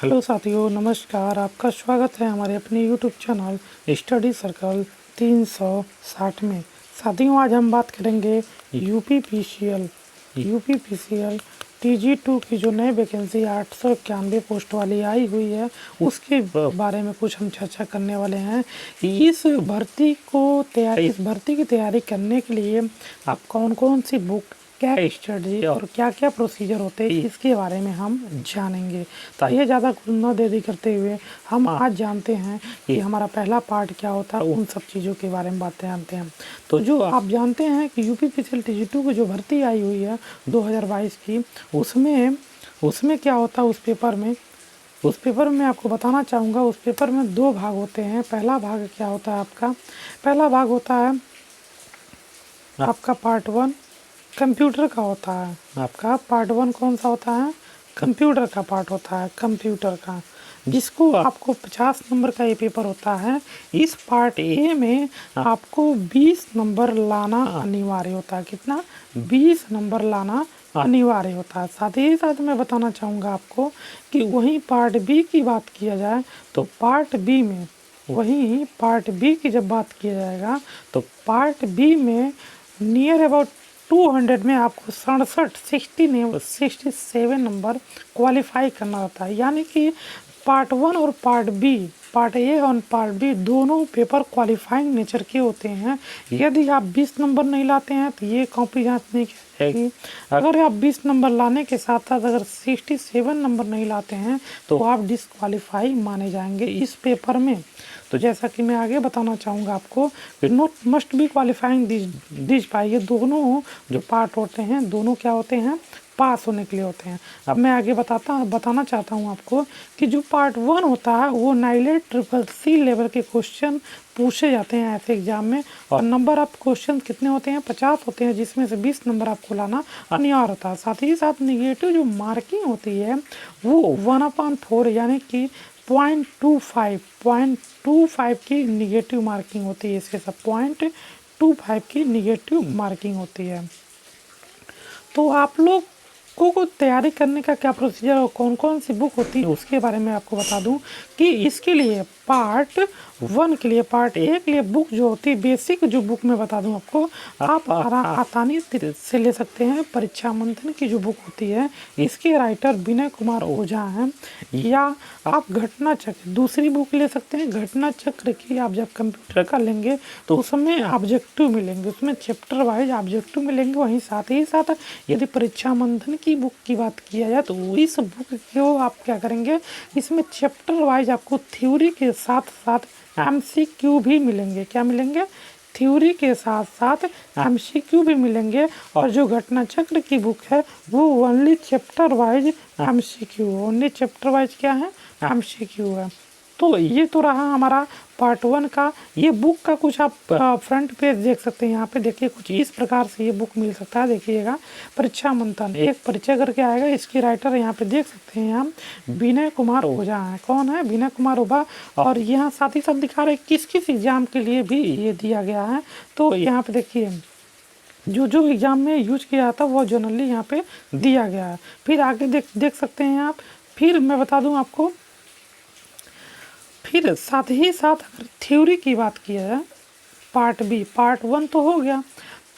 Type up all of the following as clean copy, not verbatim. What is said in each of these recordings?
Hello साथियों, नमस्कार। आपका स्वागत है हमारे अपने यूट्यूब चैनल स्टडी सर्कल 360 में। साथियों, आज हम बात करेंगे यूपीपीसीएल TG2 की जो नई वैकेंसी 891 पोस्ट वाली आई हुई है, उसके बारे में कुछ हम चर्चा करने वाले हैं। इस भर्ती की तैयारी करने के लिए आप कौन कौन सी बुक, क्या स्ट्रेटजी और क्या क्या प्रोसीजर होते हैं, इसके बारे में हम जानेंगे। तो ये ज़्यादा कुछ न देरी करते हुए हम आज जानते हैं कि हमारा पहला पार्ट क्या होता है, उन सब चीज़ों के बारे में बातें जानते हैं। तो जो आप जानते हैं कि यूपीपीसीएल TG2 की जो भर्ती आई हुई है 2022 की, उसमें क्या होता है, उस पेपर में आपको बताना चाहूँगा। उस पेपर में दो भाग होते हैं। पहला भाग क्या होता है आपका, पहला भाग होता है आपका पार्ट 1 कंप्यूटर का होता है। आपका पार्ट 1 कौन सा होता है, कंप्यूटर का पार्ट होता है, कंप्यूटर का, जिसको आपको 50 नंबर का ये पेपर होता है। इस पार्ट ए में आपको 20 नंबर लाना अनिवार्य होता है। कितना, 20 नंबर लाना अनिवार्य होता है। साथ ही साथ मैं बताना चाहूँगा आपको कि वहीं पार्ट बी की बात किया जाए तो पार्ट बी की जब बात किया जाएगा तो पार्ट बी में नियर अबाउट 200 में आपको 67 नंबर क्वालिफाई करना होता है। यानी कि पार्ट 1 और पार्ट ए और पार्ट बी दोनों पेपर क्वालिफाइंग नेचर के होते हैं। यदि आप 20 नंबर नहीं लाते हैं तो ये कॉपी जांच नहीं की जाएगी। अगर आप 20 नंबर लाने के साथ साथ अगर 67 नंबर नहीं लाते हैं तो आप डिसक्वालीफाई माने जाएंगे इस पेपर में। तो जैसा कि मैं आगे बताना चाहूँगा आपको, note must be qualifying this by, ये दोनों जो पार्ट होते हैं दोनों क्या होते हैं, पास होने के लिए होते हैं। अब मैं आगे बताना चाहता हूँ आपको कि जो पार्ट 1 होता है वो नाइलेट CCC लेवल के क्वेश्चन पूछे जाते हैं ऐसे एग्जाम में, और नंबर ऑफ क्वेश्चन कितने होते हैं, 50 होते हैं, जिसमें से 20 नंबर आपको लाना अनिवार्य होता है। साथ ही साथ निगेटिव जो मार्किंग होती है वो 1/4 यानी कि 0.25 की निगेटिव मार्किंग होती है। इसके साथ 0.25 की निगेटिव मार्किंग होती है। तो आप लोग को तैयारी करने का क्या प्रोसीजर और कौन कौन सी बुक होती है उसके बारे में आपको बता दूं कि इसके लिए पार्ट 1 के लिए, पार्ट ए के लिए बुक जो होती है, बेसिक जो बुक मैं बता दूं आपको, आप आसानी से ले सकते हैं। परीक्षा मंथन की जो बुक होती है, इसके राइटर विनय कुमार ओझा हैं। या आप घटना चक्र दूसरी बुक ले सकते हैं। घटना चक्र की आप जब कंप्यूटर का लेंगे तो उसमें ऑब्जेक्टिव मिलेंगे, उसमें चैप्टर वाइज ऑब्जेक्टिव मिलेंगे। वहीं साथ ही साथ यदि परीक्षा मंथन की बुक की बात किया जाए तो इस बुक को आप क्या करेंगे, इसमें चैप्टर वाइज आपको थ्योरी के साथ साथ MCQ भी मिलेंगे। क्या मिलेंगे, थ्योरी के साथ साथ MCQ भी मिलेंगे। और जो घटना चक्र की बुक है वो only chapter wise MCQ, only chapter wise क्या है, MCQ है। तो ये तो रहा हमारा पार्ट 1 का। ये बुक का कुछ आप फ्रंट पेज देख सकते हैं। यहाँ पे देखिए कुछ इस प्रकार से ये बुक मिल सकता है। देखिएगा, परीक्षा मंथन एक परिचय करके आएगा। इसकी राइटर यहाँ पे देख सकते हैं हम, विनय कुमार ओझा है। कौन है, विनय कुमार ओझा। और यहाँ साथ ही साथ दिखा रहे किस किस एग्जाम के लिए भी ये दिया गया है। तो यहाँ पे देखिए जो जो एग्ज़ाम में यूज किया था वो जनरली यहाँ पे दिया गया है। फिर आगे देख सकते हैं आप। फिर मैं बता दूँ आपको, फिर साथ ही साथ अगर थ्योरी की बात की जाए, पार्ट 1 तो हो गया।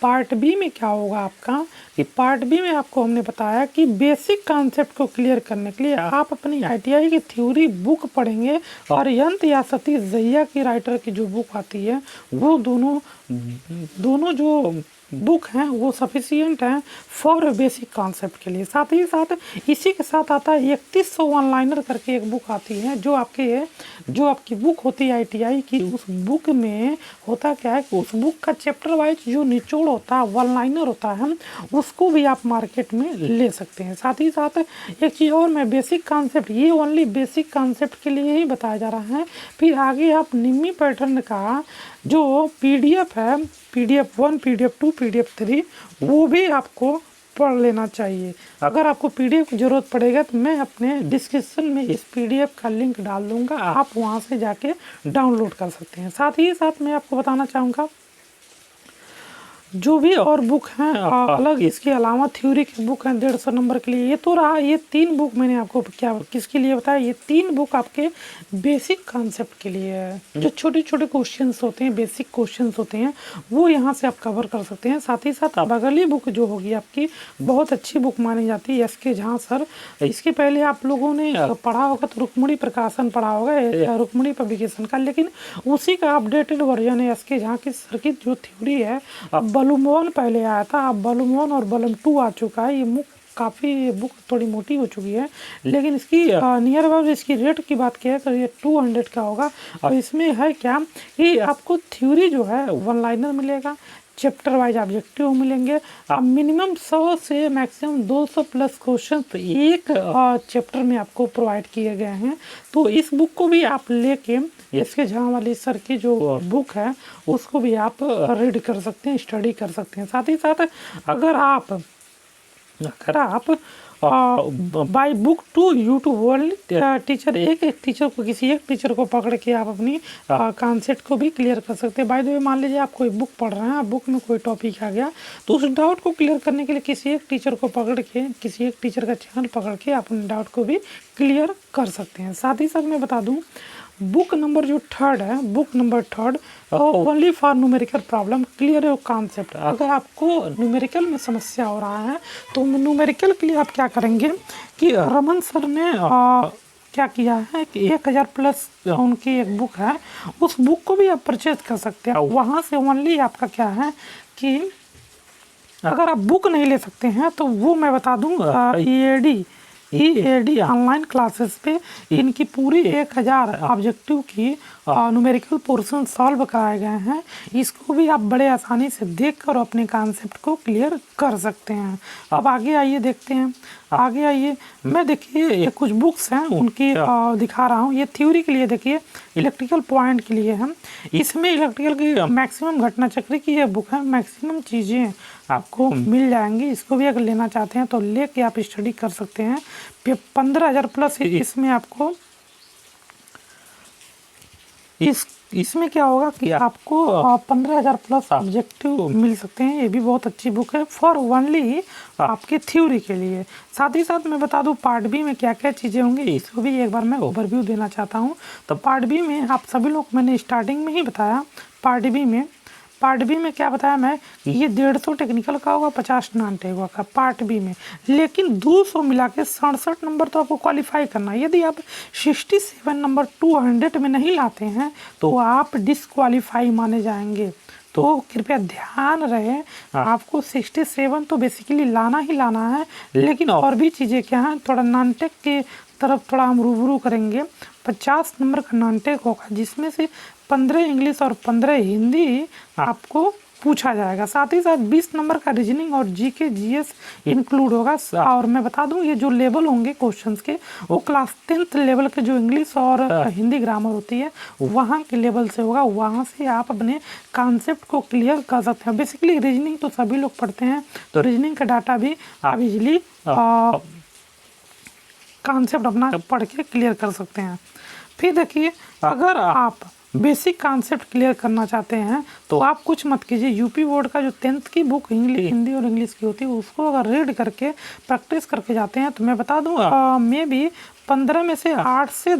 पार्ट बी में क्या होगा आपका कि पार्ट बी में आपको हमने बताया कि बेसिक कॉन्सेप्ट को क्लियर करने के लिए आप अपनी ITI की थ्योरी बुक पढ़ेंगे, और यंत्र या सतीश जहिया की राइटर की जो बुक आती है वो दोनों जो बुक हैं वो सफिशियंट हैं फॉर बेसिक कॉन्सेप्ट के लिए। साथ ही साथ इसी के साथ आता है 3100 वन लाइनर करके एक बुक आती है, जो आपकी बुक होती है ITI की। उस बुक में होता क्या है कि उस बुक का चैप्टर वाइज जो निचोड़ होता है, वन लाइनर होता है, उसको भी आप मार्केट में ले सकते हैं। साथ ही साथ एक चीज़ और, मैं बेसिक कॉन्सेप्ट, ये ओनली बेसिक कॉन्सेप्ट के लिए ही बताया जा रहा है। फिर आगे आप निम्मी पैटर्न का जो PDF है, PDF 1, PDF 2, PDF 3, वो भी आपको पढ़ लेना चाहिए। अगर आपको PDF की ज़रूरत पड़ेगा तो मैं अपने डिस्क्रिप्शन में इस PDF का लिंक डाल दूँगा, आप वहाँ से जाके डाउनलोड कर सकते हैं। साथ ही साथ मैं आपको बताना चाहूँगा जो भी और बुक हैं अलग इसके अलावा थ्योरी की बुक हैं 150 नंबर के लिए। ये तो रहा, ये 3 बुक मैंने आपको क्या किसके लिए बताया, ये 3 बुक आपके बेसिक कॉन्सेप्ट के लिए है। जो छोटे छोटे क्वेश्चंस होते हैं, बेसिक क्वेश्चंस होते हैं, वो यहाँ से आप कवर कर सकते हैं। साथ ही साथ अगली बुक जो होगी आपकी बहुत अच्छी बुक मानी जाती है एस.के. झा सर। इसके पहले आप लोगों ने पढ़ा होगा तो रुक्मणी प्रकाशन पढ़ा होगा, रुक्मणी पब्लिकेशन का, लेकिन उसी का अपडेटेड वर्जन है एस.के. झा की सर की जो थ्योरी है। अब वॉल्यूम 1 पहले आया था, अब वॉल्यूम 1 और वॉल्यूम 2 आ चुका है। ये बुक काफ़ी बुक थोड़ी मोटी हो चुकी है, लेकिन इसकी नियर अबाउट इसकी रेट की बात किया तो ये 200 का होगा। और इसमें है क्या कि आपको थ्योरी जो है 1 लाइनर मिलेगा, चैप्टर वाइज ऑब्जेक्टिव मिलेंगे। अब मिनिमम 100 से मैक्सिमम 200 प्लस क्वेश्चन तो एक चैप्टर में आपको प्रोवाइड किए गए हैं। तो इस बुक को भी आप लेके एस.के. झा वाली सर की जो बुक है उसको भी आप रीड कर सकते हैं, स्टडी कर सकते हैं। साथ ही साथ अगर आप by book to YouTube world teacher, एक टीचर को किसी एक टीचर को पकड़ के आप अपनी कॉन्सेप्ट को भी क्लियर कर सकते हैं। बाय द वे मान लीजिए आप कोई बुक पढ़ रहे हैं, आप बुक में कोई टॉपिक आ गया तो उस डाउट को क्लियर करने के लिए किसी एक टीचर को पकड़ के, किसी एक टीचर का चैनल पकड़ के आप अपने डाउट को भी क्लियर कर सकते हैं। साथ ही साथ मैं बता दूँ बुक नंबर जो 3 है, book number 3 only for numerical problem clear your concept. अगर आपको न्यूमेरिकल में समस्या हो रहा है तो न्यूमेरिकल के लिए आप क्या करेंगे कि रमन सर ने क्या किया है कि 1000 प्लस उनकी एक बुक है, उस बुक को भी आप परचेज कर सकते हैं। वहाँ से ओनली आपका क्या है कि अगर आप बुक नहीं ले सकते हैं तो वो मैं बता दूँ EAD ऑनलाइन क्लासेस पे इनकी पूरी 1000 ऑब्जेक्टिव की न्यूमेरिकल पोर्शन सॉल्व कराए गए हैं। इसको भी आप बड़े आसानी से देखकर अपने कॉन्सेप्ट को क्लियर कर सकते हैं। अब आगे आइए देखते हैं, आगे आइए। मैं देखिए ये कुछ बुक्स हैं उनकी दिखा रहा हूँ। ये थ्योरी के लिए देखिए इलेक्ट्रिकल पॉइंट के लिए हम इसमें इलेक्ट्रिकल की मैक्सिमम घटना चक्र की ये बुक है, मैक्सिमम चीज़ें आपको मिल जाएंगी। इसको भी अगर लेना चाहते हैं तो लेके आप स्टडी कर सकते हैं। 15,000 प्लस इसमें आपको इसमें क्या होगा कि आपको 15,000 प्लस ऑब्जेक्टिव मिल सकते हैं। ये भी बहुत अच्छी बुक है फॉर ओनली आपके थ्योरी के लिए। साथ ही साथ मैं बता दूं पार्ट बी में क्या क्या चीज़ें होंगी, इसको भी एक बार मैं ओवरव्यू देना चाहता हूं। तो पार्ट बी में आप सभी लोग मैंने स्टार्टिंग में ही बताया, पार्ट बी में क्या बताया मैं, ये 150 टेक्निकल का होगा, 50 नॉन टेक का पार्ट बी में। लेकिन 200 मिला के 67 नंबर तो आपको क्वालिफाई करना है। यदि आप 67 नंबर 200 में नहीं लाते हैं तो आप डिसक्वालीफाई माने जाएंगे। तो कृपया ध्यान रहे आपको 67 तो बेसिकली लाना ही लाना है। लेकिन और भी चीज़ें क्या हैं, थोड़ा नॉन टेक के तरफ थोड़ा हम रूबरू करेंगे। 50 नंबर का नॉन टेक होगा जिसमें से 15 इंग्लिश और 15 हिंदी आपको पूछा जाएगा। साथ ही साथ 20 नंबर का रीजनिंग और जीके जीएस इंक्लूड होगा। और मैं बता दूं ये जो लेवल होंगे क्वेश्चंस के वो क्लास 10th लेवल के जो इंग्लिश और हिंदी ग्रामर होती है वहाँ के लेवल से होगा। वहाँ से आप अपने कॉन्सेप्ट को क्लियर कर सकते हैं। बेसिकली रीजनिंग तो सभी लोग पढ़ते हैं, तो रीजनिंग का डाटा भी आप इजीली कॉन्सेप्ट अपना पढ़ के क्लियर कर सकते हैं। फिर देखिए अगर आप बेसिक कॉन्सेप्ट क्लियर करना चाहते हैं तो आप कुछ मत कीजिए, यूपी बोर्ड का जो 10th की बुक हिंदी और इंग्लिश की होती है उसको अगर रीड करके प्रैक्टिस करके जाते हैं तो मैं बता दूं मे भी 15 में से 8 से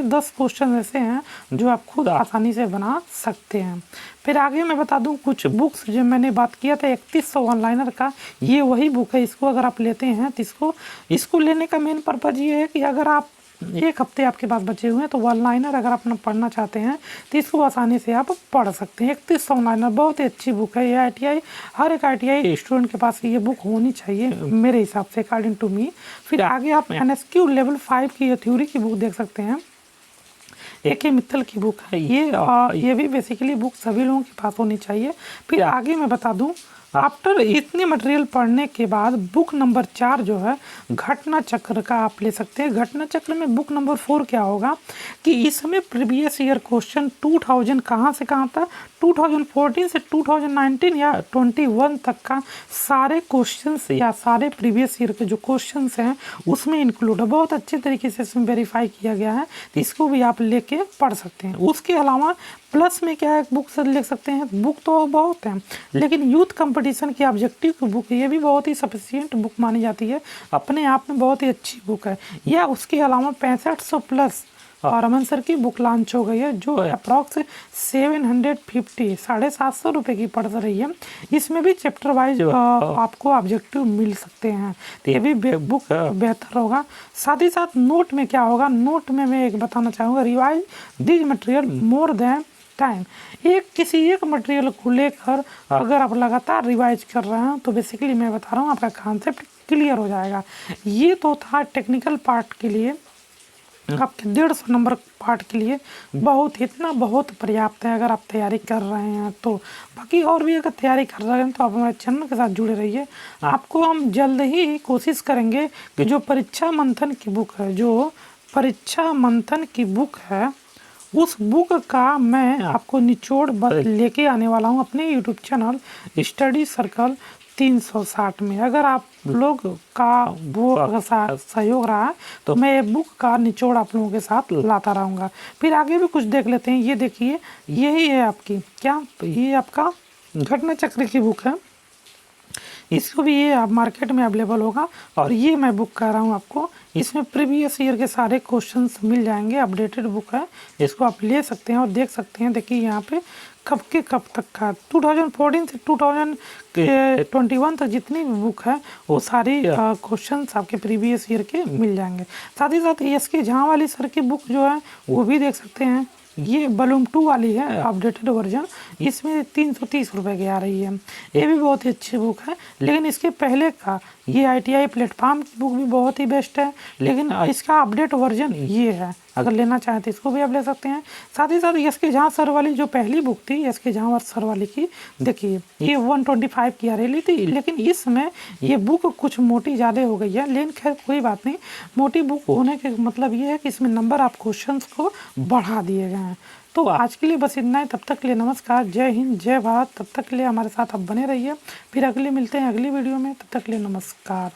10 क्वेश्चन ऐसे हैं जो आप खुद आसानी से बना सकते हैं। फिर आगे मैं बता दूं कुछ बुक्स जो मैंने बात किया था 3100 ऑनलाइनर का, ये वही बुक है। इसको अगर आप लेते हैं तो इसको लेने का मेन पर्पज ये है कि अगर आप एक हफ्ते आपके पास बचे हुए हैं तो वन लाइनर अगर आप पढ़ना चाहते हैं तो इसको आसानी से आप पढ़ सकते हैं। 3100 लाइनर बहुत ही अच्छी बुक है। ये ITI हर एक ITI स्टूडेंट के पास ये बुक होनी चाहिए मेरे हिसाब से, अकॉर्डिंग टू मी। फिर आगे आप NSQ लेवल 5 की थ्योरी की बुक देख सकते हैं। AK मित्तल की बुक है ये भी बेसिकली बुक सभी लोगों के पास होनी चाहिए। फिर आगे मैं बता दूं आफ्टर इतने मटेरियल पढ़ने के बाद बुक नंबर 4 जो है घटना चक्र का आप ले सकते हैं। घटना चक्र में बुक नंबर 4 क्या होगा कि इसमें प्रीवियस ईयर क्वेश्चन 2000 कहाँ से कहाँ था 2014 से 2019 या 21 तक का सारे क्वेश्चंस या सारे प्रीवियस ईयर के जो क्वेश्चंस हैं उसमें इंक्लूड है। बहुत अच्छे तरीके से इसमें वेरीफाई किया गया है, तो इसको भी आप लेके पढ़ सकते हैं। उसके अलावा प्लस में क्या है, बुक से लिख सकते हैं, बुक तो बहुत हैं, लेकिन यूथ कंपटीशन की ऑब्जेक्टिव की बुक ये भी बहुत ही सफिशिएंट बुक मानी जाती है, अपने आप में बहुत ही अच्छी बुक है। या उसके अलावा 6500 प्लस और अमन सर की बुक लॉन्च हो गई है, जो अप्रॉक्स 750 750 रुपये की पड़ रही है। इसमें भी चैप्टर वाइज आपको ऑब्जेक्टिव मिल सकते हैं, तो ये भी बुक बेहतर होगा। साथ ही साथ नोट में क्या होगा, नोट में मैं एक बताना चाहूँगा, revise this material more than time. किसी एक मटेरियल को लेकर अगर आप लगातार रिवाइज कर रहे हैं तो बेसिकली मैं बता रहा हूँ आपका कॉन्सेप्ट क्लियर हो जाएगा। ये तो था टेक्निकल पार्ट के लिए, आपके 150 नंबर पार्ट के लिए इतना बहुत पर्याप्त है अगर आप तैयारी कर रहे हैं तो। बाकी और भी अगर तैयारी कर रहे हैं तो आप हमारे चैनल के साथ जुड़े रहिए। आपको हम जल्द ही कोशिश करेंगे कि जो परीक्षा मंथन की बुक है, जो परीक्षा मंथन की बुक है, उस बुक का मैं आपको निचोड़ लेके आने वाला हूँ अपने यूट्यूब चैनल स्टडी सर्कल 360 में। अगर आप लोग का वो अगर सहयोग रहा है तो मैं ये बुक का निचोड़ आप लोगों के साथ लाता रहूँगा। फिर आगे भी कुछ देख लेते हैं। ये देखिए, यही है आपकी क्या, ये आपका घटना चक्र की बुक है, इसको भी ये आप मार्केट में अवेलेबल होगा। और ये मैं बुक कर रहा हूँ आपको, इसमें प्रीवियस ईयर के सारे क्वेश्चंस मिल जाएंगे, अपडेटेड बुक है, इसको आप ले सकते हैं और देख सकते हैं। देखिए यहाँ पे कब के कब तक का 2014 से 2021 तक जितनी भी बुक है वो सारी क्वेश्चंस आपके प्रीवियस ईयर के मिल जाएंगे। साथ ही साथ एसके झा वाली सर की बुक जो है वो भी देख सकते हैं। ये वॉल्यूम 2 वाली है अपडेटेड वर्जन, इसमें 330 रुपये की आ रही है। ये भी बहुत ही अच्छी बुक है, लेकिन इसके पहले का ये ITI प्लेटफॉर्म की बुक भी बहुत ही बेस्ट है, लेकिन इसका अपडेट वर्जन ये है। अगर लेना चाहें तो इसको भी आप ले सकते हैं। साथ ही साथ एसके झा सर वाली जो पहली बुक थी एसके झा सर वाली की, देखिए ये 125 की आ रही थी, लेकिन इसमें ये बुक कुछ मोटी ज़्यादा हो गई है। लेकिन खैर कोई बात नहीं, मोटी बुक होने के मतलब ये है कि इसमें नंबर ऑफ क्वेश्चंस को बढ़ा दिए गए हैं। तो आज के लिए बस इतना ही। तब तक के लिए नमस्कार, जय हिंद, जय भारत। तब तक के लिए हमारे साथ आप बने रहिए, फिर अगले मिलते हैं अगली वीडियो में। तब तक के लिए नमस्कार।